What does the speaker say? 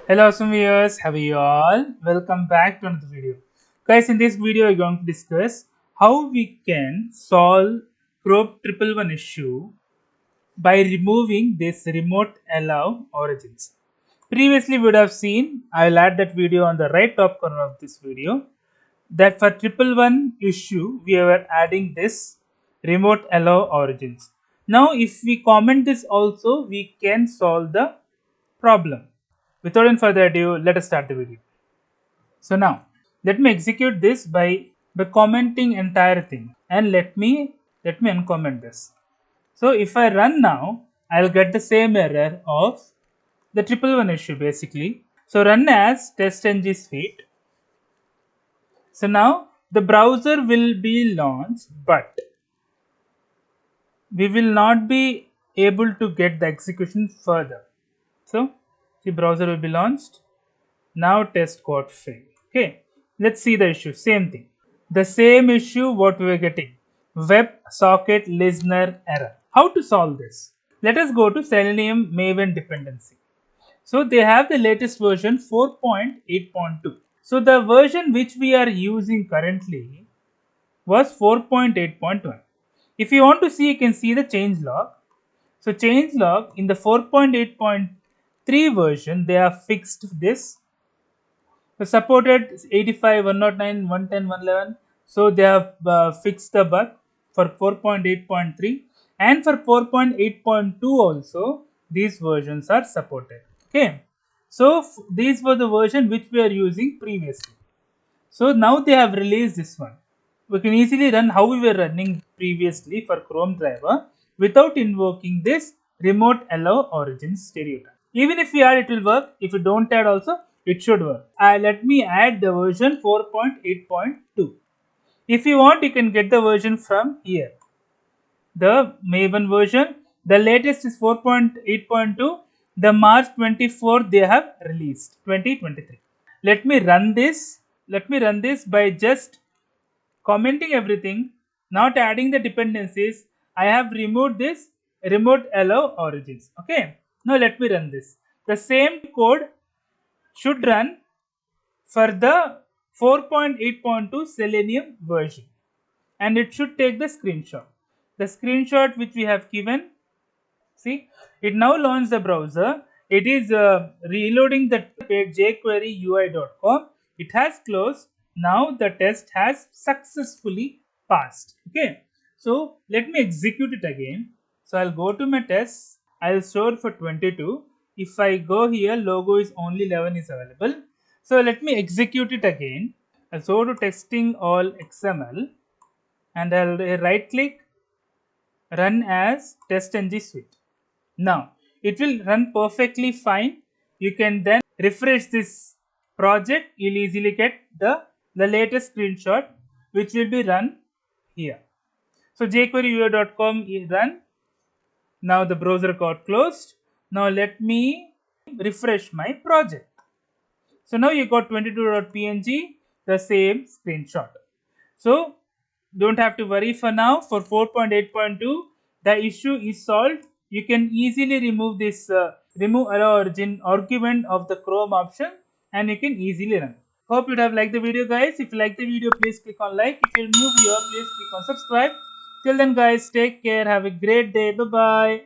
Hello awesome viewers, how are you all? Welcome back to another video. Guys, in this video we're going to discuss how we can solve probe 111 issue by removing this remote allow origins. Previously we would have seen, I'll add that video on the right top corner of this video, that for 111 issue we were adding this remote allow origins. Now if we comment this also, we can solve the problem. Without any further ado, let us start the video. So now, let me execute this by commenting entire thing, and let me uncomment this. So if I run now, I'll get the same error of the 111 issue basically. So run as test-ng suite. So now the browser will be launched, but we will not be able to get the execution further. So the browser will be launched. Now test got failed. Okay, let's see the issue. Same thing. The same issue what we were getting. Web socket listener error. How to solve this? Let us go to Selenium Maven dependency. So they have the latest version 4.8.2. So the version which we are using currently was 4.8.1. If you want to see, you can see the change log. So change log in the 4.8.3 version, they have fixed this. So supported 85, 109, 110, 111. So they have fixed the bug for 4.8.3, and for 4.8.2 also these versions are supported. Okay, so these were the version which we are using previously. So now they have released this one. We can easily run how we were running previously for Chrome driver without invoking this remote allow origins stereotype. Even if we add, it will work. If you don't add also, it should work. Let me add the version 4.8.2. If you want, you can get the version from here. The Maven version, the latest is 4.8.2. The March 24 they have released 2023. Let me run this. Let me run this by just commenting everything, not adding the dependencies. I have removed this remote allow origins. Okay, now let me run this. The same code should run for the 4.8.2 Selenium version, and it should take the screenshot. The screenshot which we have given, see, it now launches the browser. It is reloading the page jQuery.ui.com. It has closed. Now the test has successfully passed. Okay, so let me execute it again. So I'll go to my tests. I'll store for 22. If I go here, logo is only 11 is available. So let me execute it again. I'll go to testing all XML, and I'll right click, run as test-ng suite. Now it will run perfectly fine. You can then refresh this project. You'll easily get the latest screenshot which will be run here. So jQuery.com is run. Now the browser got closed. Now let me refresh my project. So now you got 22.png, the same screenshot. So don't have to worry for now. For 4.8.2, the issue is solved. You can easily remove this remove allow origin argument of the Chrome option, and you can easily run. Hope you have liked the video, guys. If you like the video, please click on like. If you're new here, please click on subscribe. Till then, guys, take care. Have a great day. Bye bye.